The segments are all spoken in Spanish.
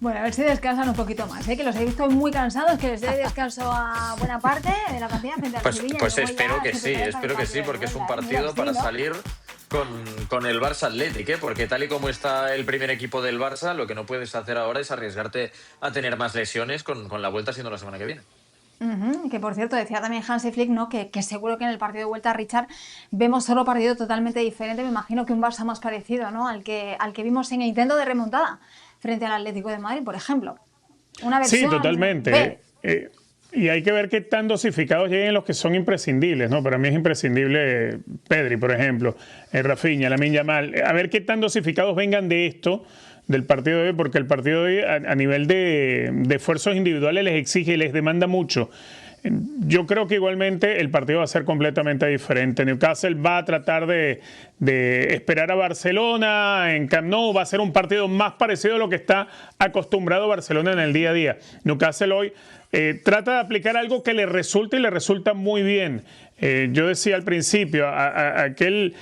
Bueno, a ver si descansan un poquito más, ¿eh? Que los he visto muy cansados, que les dé descanso a buena parte de la plantilla frente al Sevilla y Pues luego ya se preparen para el espero que sí, partido de porque es un vuelta. Mira, partido sí, para ¿no? salir con el Barça Athletic, ¿eh? Porque tal y como está el primer equipo del Barça, lo que no puedes hacer ahora es arriesgarte a tener más lesiones con la vuelta siendo la semana que viene. Que por cierto, decía también Hansi Flick, ¿no? Que seguro que en el partido de vuelta, Richard, vemos otro partido totalmente diferente. Me imagino que un Barça más parecido, ¿no? Al que vimos en el intento de remontada frente al Atlético de Madrid, por ejemplo. Una Sí, versión totalmente. B. Y hay que ver qué tan dosificados lleguen los que son imprescindibles, ¿no? Para mí es imprescindible Pedri, por ejemplo, Rafinha, Lamine Yamal. A ver qué tan dosificados vengan de esto, del partido de hoy, porque el partido de hoy a nivel de esfuerzos individuales les exige y les demanda mucho. Yo creo que igualmente el partido va a ser completamente diferente. Newcastle va a tratar de esperar a Barcelona en Camp Nou. Va a ser un partido más parecido a lo que está acostumbrado Barcelona en el día a día. Newcastle hoy trata de aplicar algo que le resulta y le resulta muy bien. Yo decía al principio, aquel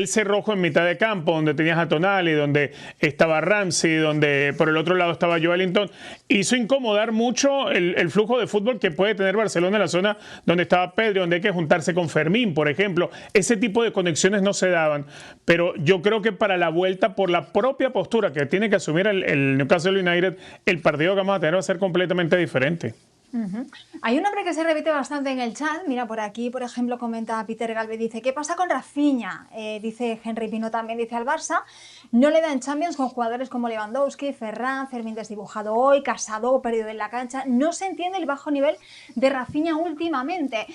cerrojo en mitad de campo donde tenías a Tonali, donde estaba Ramsey, donde por el otro lado estaba Joelinton, hizo incomodar mucho el flujo de fútbol que puede tener Barcelona en la zona donde estaba Pedri, donde hay que juntarse con Fermín, por ejemplo. Ese tipo de conexiones no se daban, pero yo creo que para la vuelta, por la propia postura que tiene que asumir el Newcastle United, el partido que vamos a tener va a ser completamente diferente. Hay un nombre que se repite bastante en el chat. Mira, por aquí, por ejemplo, comenta Peter Galvez, dice, ¿qué pasa con Rafinha? Dice Henry Pino también, dice al Barça, no le dan Champions con jugadores como Lewandowski, Ferran, Fermín desdibujado hoy, Casado, perdido en la cancha. No se entiende el bajo nivel de Rafinha últimamente.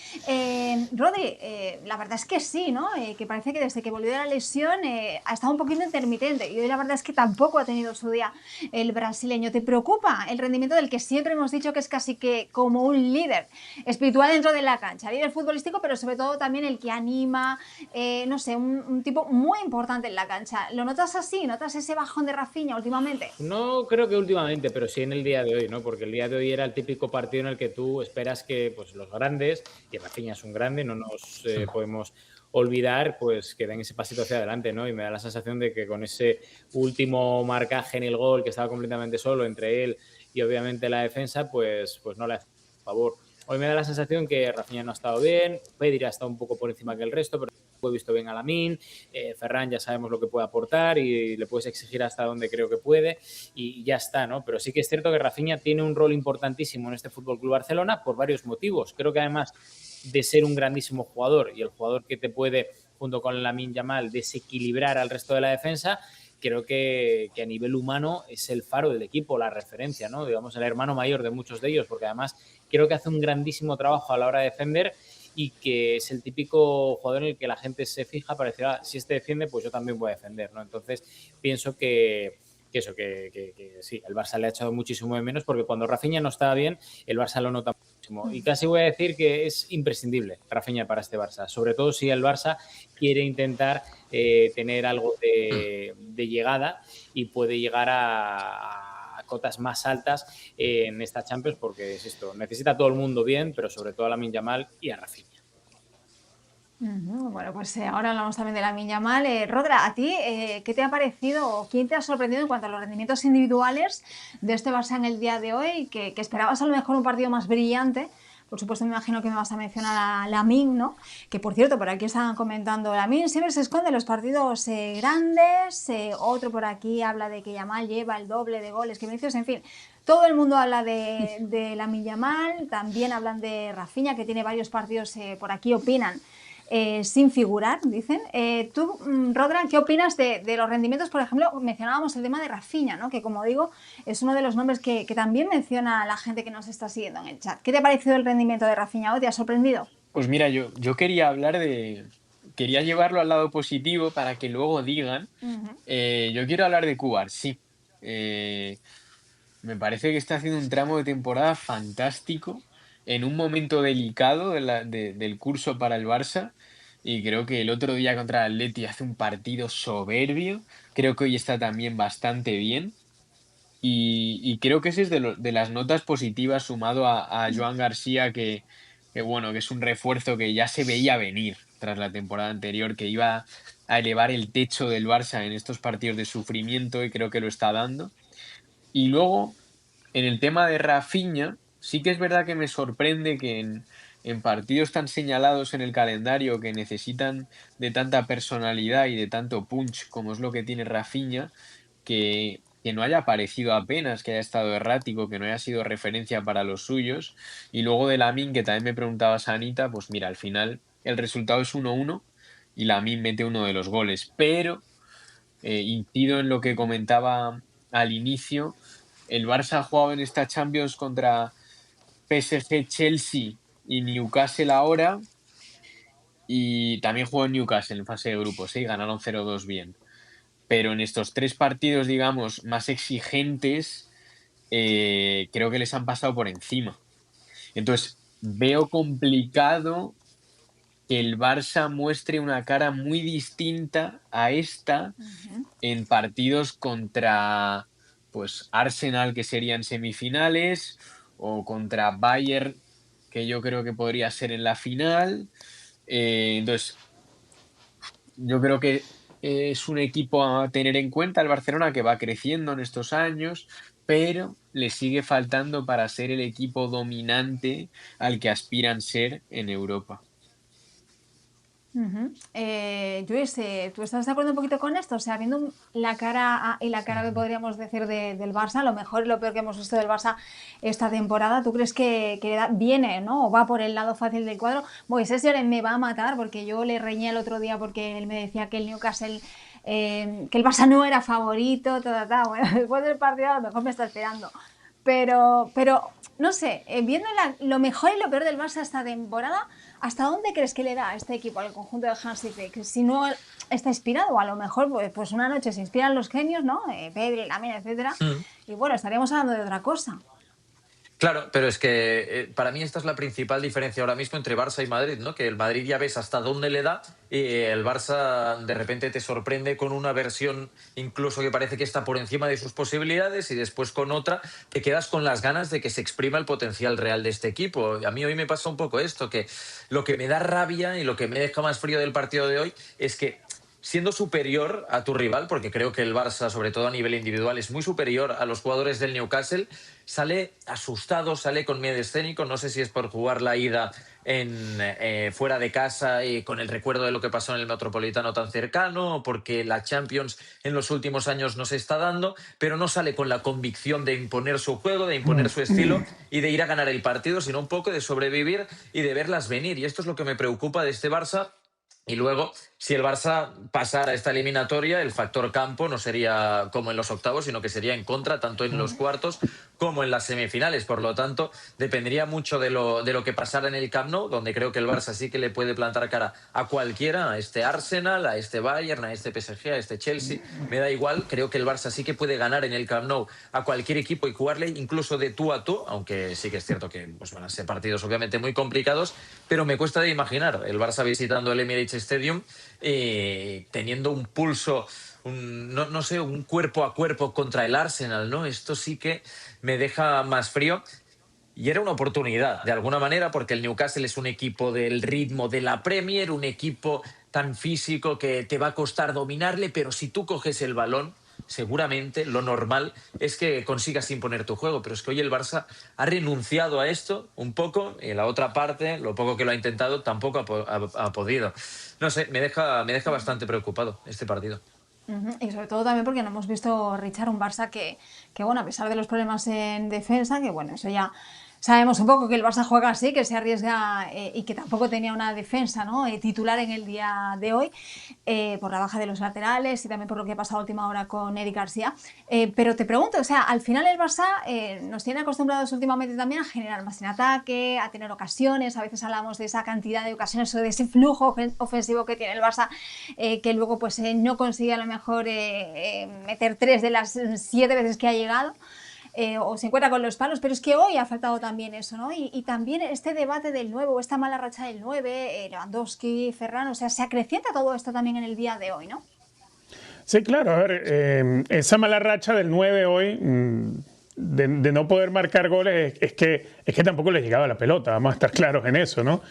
Rodri, la verdad es que sí, ¿no? Que parece que desde que volvió de la lesión ha estado un poquito intermitente. Y hoy la verdad es que tampoco ha tenido su día el brasileño. ¿Te preocupa el rendimiento del que siempre hemos dicho que es casi que como un líder espiritual dentro de la cancha, líder futbolístico, pero sobre todo también el que anima, no sé, un tipo muy importante en la cancha? ¿Lo notas así? ¿Notas ese bajón de Rafinha últimamente? No creo que últimamente, pero sí en el día de hoy, ¿no? Porque el día de hoy era el típico partido en el que tú esperas que pues, los grandes, y Rafinha es un grande, no nos podemos olvidar, pues que den ese pasito hacia adelante, ¿no? Y me da la sensación de que con ese último marcaje en el gol, que estaba completamente solo entre él y obviamente la defensa, pues no le hace favor. Hoy me da la sensación que Rafinha no ha estado bien, Pedri ha estado un poco por encima que el resto, pero he visto bien a Lamine, Ferran ya sabemos lo que puede aportar y le puedes exigir hasta donde creo que puede y ya está, ¿no? Pero sí que es cierto que Rafinha tiene un rol importantísimo en este FC Barcelona por varios motivos. Creo que además de ser un grandísimo jugador y el jugador que te puede, junto con Lamine Yamal, desequilibrar al resto de la defensa, creo que a nivel humano es el faro del equipo, la referencia, ¿no? Digamos, el hermano mayor de muchos de ellos, porque además creo que hace un grandísimo trabajo a la hora de defender y que es el típico jugador en el que la gente se fija para decir, si este defiende, pues yo también voy a defender, ¿no? Entonces, pienso que sí, el Barça le ha echado muchísimo de menos porque cuando Rafinha no está bien, el Barça lo nota muchísimo. Y casi voy a decir que es imprescindible Rafinha para este Barça, sobre todo si el Barça quiere intentar tener algo de llegada y puede llegar a cotas más altas en esta Champions, porque es esto, necesita a todo el mundo bien, pero sobre todo a Lamine Yamal y a Rafinha. Bueno, pues ahora hablamos también de Lamine Yamal. Rodra, ¿a ti qué te ha parecido o quién te ha sorprendido en cuanto a los rendimientos individuales de este Barça en el día de hoy? Que esperabas a lo mejor un partido más brillante. Por supuesto, me imagino que me vas a mencionar a Lamine, ¿no? Que por cierto, por aquí estaban comentando, Lamine siempre se esconde en los partidos grandes. Otro por aquí habla de que Yamal lleva el doble de goles que Vinicius, en fin. Todo el mundo habla de Lamine Yamal, también hablan de Rafinha, que tiene varios partidos, por aquí opinan sin figurar, dicen. Tú, Rodran, ¿qué opinas de los rendimientos? Por ejemplo, mencionábamos el tema de Rafinha, ¿no? Que como digo, es uno de los nombres que también menciona la gente que nos está siguiendo en el chat. ¿Qué te ha parecido el rendimiento de Rafinha hoy? ¿Te ha sorprendido? Pues mira, yo quería hablar de... Quería llevarlo al lado positivo para que luego digan. Yo quiero hablar de Cubar, sí. Me parece que está haciendo un tramo de temporada fantástico en un momento delicado del curso para el Barça. Y creo que el otro día contra el Atleti hace un partido soberbio. Creo que hoy está también bastante bien. Y creo que ese es de las notas positivas sumado a Joan García, que bueno, que es un refuerzo que ya se veía venir tras la temporada anterior, que iba a elevar el techo del Barça en estos partidos de sufrimiento y creo que lo está dando. Y luego en el tema de Rafinha, sí que es verdad que me sorprende que en partidos tan señalados en el calendario que necesitan de tanta personalidad y de tanto punch como es lo que tiene Rafinha, que no haya aparecido apenas, que haya estado errático, que no haya sido referencia para los suyos. Y luego de Lamine, que también me preguntabas, Anita, pues mira, al final el resultado es 1-1 y Lamine mete uno de los goles. Pero incido en lo que comentaba al inicio, el Barça ha jugado en esta Champions contra PSG, Chelsea y Newcastle ahora, y también jugó en Newcastle en fase de grupos, ¿sí? Ganaron 0-2 bien. Pero en estos 3 partidos, digamos, más exigentes, creo que les han pasado por encima. Entonces, veo complicado que el Barça muestre una cara muy distinta a esta en partidos contra, pues, Arsenal, que serían semifinales, o contra Bayern, que yo creo que podría ser en la final. Entonces, yo creo que es un equipo a tener en cuenta el Barcelona, que va creciendo en estos años, pero le sigue faltando para ser el equipo dominante al que aspiran ser en Europa. Luis, ¿tú estás de acuerdo un poquito con esto? O sea, viendo la cara A y la cara B, podríamos decir, del Barça, lo mejor y lo peor que hemos visto del Barça esta temporada, ¿tú crees que viene, ¿no? O va por el lado fácil del cuadro? Moisés Llorens me va a matar porque yo le reñé el otro día porque él me decía que el Newcastle, que el Barça no era favorito, bueno, después del partido a lo mejor me está esperando. Pero no sé, viendo lo mejor y lo peor del Barça esta temporada, ¿hasta dónde crees que le da este equipo al conjunto de Hansi Flick? Si no está inspirado, a lo mejor pues una noche se inspiran los genios, ¿no? Pedri, Lamine, etcétera. Y bueno, estaríamos hablando de otra cosa. Claro, pero es que para mí esta es la principal diferencia ahora mismo entre Barça y Madrid, ¿no? Que el Madrid ya ves hasta dónde le da y el Barça de repente te sorprende con una versión incluso que parece que está por encima de sus posibilidades y después con otra te quedas con las ganas de que se exprima el potencial real de este equipo. A mí hoy me pasa un poco esto, que lo que me da rabia y lo que me deja más frío del partido de hoy es que siendo superior a tu rival, porque creo que el Barça, sobre todo a nivel individual, es muy superior a los jugadores del Newcastle, sale asustado, sale con miedo escénico. No sé si es por jugar la ida fuera de casa y con el recuerdo de lo que pasó en el Metropolitano tan cercano, o porque la Champions en los últimos años no se está dando, pero no sale con la convicción de imponer su juego, de imponer su estilo y de ir a ganar el partido, sino un poco de sobrevivir y de verlas venir. Y esto es lo que me preocupa de este Barça. Y luego, si el Barça pasara esta eliminatoria, el factor campo no sería como en los octavos, sino que sería en contra, tanto en los cuartos como en las semifinales. Por lo tanto, dependería mucho de lo que pasara en el Camp Nou, donde creo que el Barça sí que le puede plantar cara a cualquiera, a este Arsenal, a este Bayern, a este PSG, a este Chelsea. Me da igual, creo que el Barça sí que puede ganar en el Camp Nou a cualquier equipo y jugarle incluso de tú a tú, aunque sí que es cierto que pues, van a ser partidos obviamente muy complicados, pero me cuesta de imaginar el Barça visitando el Emirates Stadium teniendo un pulso, no sé, un cuerpo a cuerpo contra el Arsenal, ¿no? Esto sí que me deja más frío. Y era una oportunidad, de alguna manera, porque el Newcastle es un equipo del ritmo de la Premier, un equipo tan físico que te va a costar dominarle, pero si tú coges el balón, seguramente lo normal es que consigas imponer tu juego. Pero es que hoy el Barça ha renunciado a esto un poco, y en la otra parte, lo poco que lo ha intentado, tampoco ha podido. No sé, me deja bastante preocupado este partido. Y sobre todo también porque no hemos visto, Richard, un Barça que, bueno, a pesar de los problemas en defensa, que bueno, eso ya sabemos un poco que el Barça juega así, que se arriesga y que tampoco tenía una defensa, ¿no? Titular en el día de hoy, por la baja de los laterales y también por lo que ha pasado a última hora con Eric García. Pero te pregunto, o sea, al final el Barça nos tiene acostumbrados últimamente también a generar más en ataque, a tener ocasiones. A veces hablamos de esa cantidad de ocasiones o de ese flujo ofensivo que tiene el Barça, que luego pues no consigue a lo mejor meter 3 de las 7 veces que ha llegado. O se encuentra con los palos, pero es que hoy ha faltado también eso, ¿no? Y también este debate del 9 o esta mala racha del 9, Lewandowski, Ferran, o sea, se acrecienta todo esto también en el día de hoy, ¿no? Sí, claro, a ver, esa mala racha del 9 hoy de no poder marcar goles es que tampoco les llegaba la pelota, vamos a estar claros en eso, ¿no?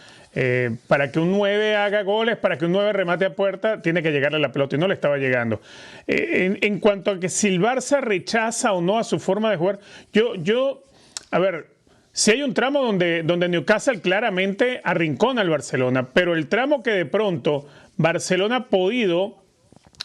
Para que un 9 haga goles, para que un 9 remate a puerta, tiene que llegarle la pelota y no le estaba llegando. En cuanto a que si el Barça rechaza o no a su forma de jugar, a ver, si hay un tramo donde Newcastle claramente arrincona al Barcelona, pero el tramo que de pronto Barcelona ha podido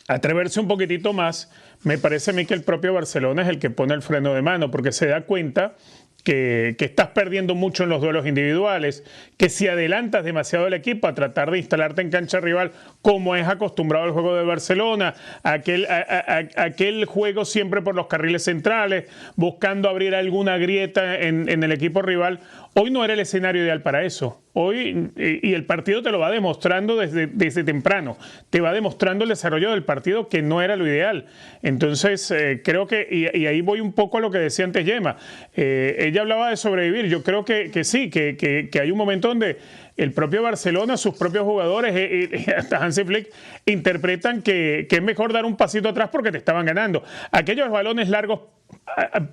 atreverse un poquitito más, me parece a mí que el propio Barcelona es el que pone el freno de mano, porque se da cuenta que estás perdiendo mucho en los duelos individuales, que si adelantas demasiado el equipo a tratar de instalarte en cancha rival, como es acostumbrado el juego de Barcelona, aquel juego siempre por los carriles centrales, buscando abrir alguna grieta en el equipo rival, hoy no era el escenario ideal para eso. Hoy, y el partido te lo va demostrando desde temprano, te va demostrando el desarrollo del partido que no era lo ideal. Entonces, creo que, y ahí voy un poco a lo que decía antes Gemma, ella hablaba de sobrevivir, yo creo que sí, que hay un momento donde el propio Barcelona, sus propios jugadores, hasta Hansi Flick, interpretan que es mejor dar un pasito atrás porque te estaban ganando. Aquellos balones largos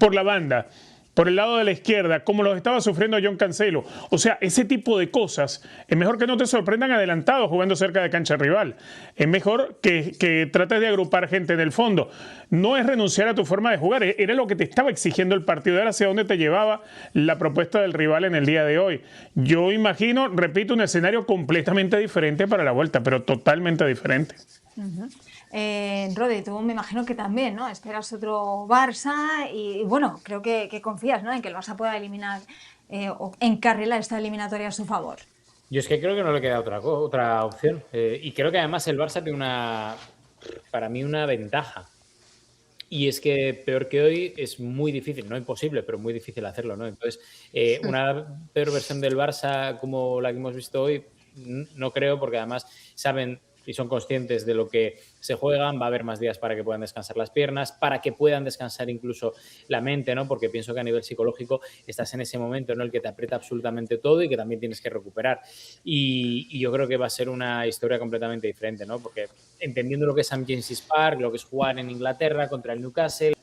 por la banda, por el lado de la izquierda, como los estaba sufriendo John Cancelo. O sea, ese tipo de cosas, es mejor que no te sorprendan adelantados jugando cerca de cancha rival. Es mejor que trates de agrupar gente en el fondo. No es renunciar a tu forma de jugar, era lo que te estaba exigiendo el partido, era hacia dónde te llevaba la propuesta del rival en el día de hoy. Yo imagino, repito, un escenario completamente diferente para la vuelta, pero totalmente diferente. Rodri, tú me imagino que también, ¿no? Esperas otro Barça y bueno, creo que confías, ¿no? En que el Barça pueda eliminar o encarrilar esta eliminatoria a su favor. Yo es que creo que no le queda otra opción. Y creo que además el Barça tiene para mí una ventaja. Y es que peor que hoy es muy difícil, no imposible, pero muy difícil hacerlo, ¿no? Entonces, una peor versión del Barça como la que hemos visto hoy, no creo, porque además saben y son conscientes de lo que se juegan, va a haber más días para que puedan descansar las piernas, para que puedan descansar incluso la mente, ¿no? Porque pienso que a nivel psicológico estás en ese momento en el que te aprieta absolutamente todo y que también tienes que recuperar. Y yo creo que va a ser una historia completamente diferente, ¿no? Porque entendiendo lo que es St. James's Park, lo que es jugar en Inglaterra contra el Newcastle,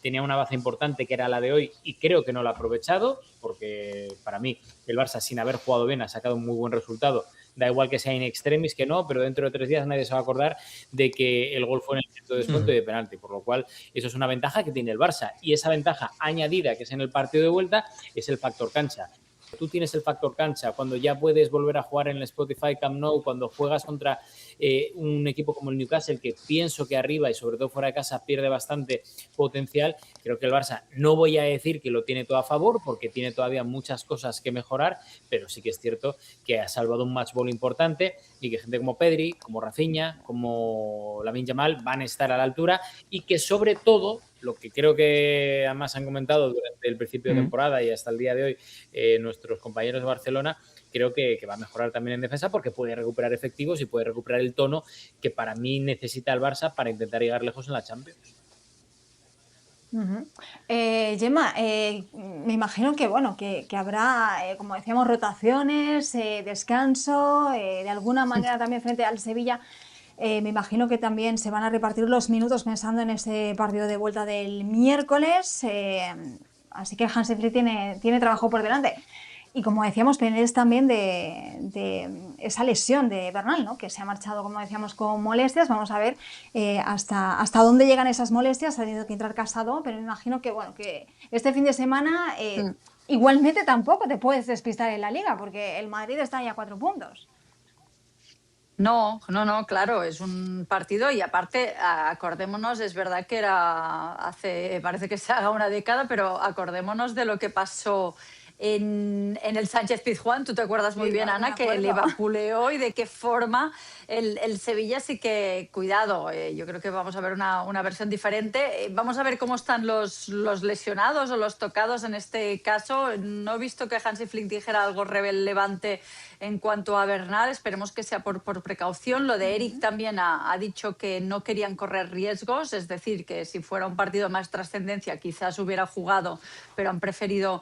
tenía una baza importante que era la de hoy y creo que no la ha aprovechado, porque para mí el Barça, sin haber jugado bien, ha sacado un muy buen resultado. Da igual que sea in extremis que no, pero dentro de 3 días nadie se va a acordar de que el gol fue en el centro de descuento y de penalti, por lo cual eso es una ventaja que tiene el Barça. Y esa ventaja añadida, que es en el partido de vuelta, es el factor cancha. Tú tienes el factor cancha cuando ya puedes volver a jugar en el Spotify Camp Nou, cuando juegas contra un equipo como el Newcastle, que pienso que arriba y sobre todo fuera de casa pierde bastante potencial. Creo que el Barça, no voy a decir que lo tiene todo a favor, porque tiene todavía muchas cosas que mejorar, pero sí que es cierto que ha salvado un match ball importante y que gente como Pedri, como Rafinha, como Lamine Yamal van a estar a la altura y que sobre todo, lo que creo que además han comentado durante el principio de temporada y hasta el día de hoy nuestros compañeros de Barcelona, creo que va a mejorar también en defensa porque puede recuperar efectivos y puede recuperar el tono que para mí necesita el Barça para intentar llegar lejos en la Champions. Gemma, me imagino que bueno, que habrá, como decíamos, rotaciones, descanso, de alguna manera también frente al Sevilla. Me imagino que también se van a repartir los minutos pensando en ese partido de vuelta del miércoles. Así que Hansi Flick tiene trabajo por delante. Y como decíamos, pendientes también de esa lesión de Bernal, ¿no? Que se ha marchado, como decíamos, con molestias. Vamos a ver hasta dónde llegan esas molestias. Ha tenido que entrar Casado, pero me imagino que, bueno, que este fin de semana igualmente tampoco te puedes despistar en la Liga, porque el Madrid está ya a 4 puntos. No, claro, es un partido y aparte, acordémonos, es verdad que parece que se haga una década, pero acordémonos de lo que pasó en el Sánchez Pizjuán. Tú te acuerdas muy bien, Ana, que el vapuleó y de qué forma el Sevilla sí que, cuidado, yo creo que vamos a ver una versión diferente. Vamos a ver cómo están los lesionados o los tocados en este caso. No he visto que Hansi Flick dijera algo relevante en cuanto a Bernal, esperemos que sea por precaución. Lo de Eric también ha dicho que no querían correr riesgos, es decir, que si fuera un partido más trascendencia quizás hubiera jugado, pero han preferido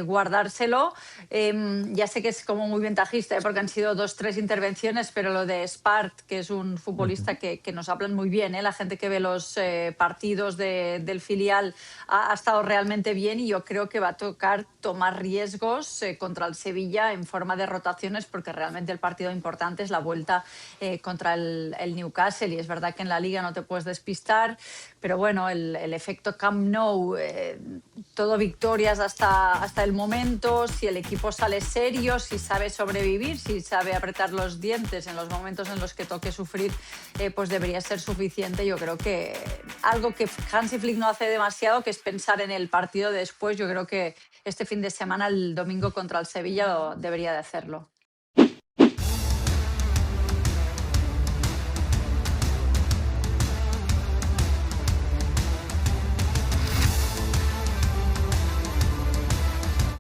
guardar guardárselo. Ya sé que es como muy ventajista, porque han sido 2-3 intervenciones, pero lo de Spart, que es un futbolista que nos hablan muy bien, la gente que ve los partidos del filial ha estado realmente bien, y yo creo que va a tocar tomar riesgos contra el Sevilla en forma de rotaciones, porque realmente el partido importante es la vuelta contra el Newcastle, y es verdad que en la Liga no te puedes despistar, pero bueno, el efecto Camp Nou, todo victorias hasta el momento. Si el equipo sale serio, si sabe sobrevivir, si sabe apretar los dientes en los momentos en los que toque sufrir, pues debería ser suficiente. Yo creo que algo que Hansi Flick no hace demasiado, que es pensar en el partido después, yo creo que este fin de semana, el domingo contra el Sevilla, debería de hacerlo.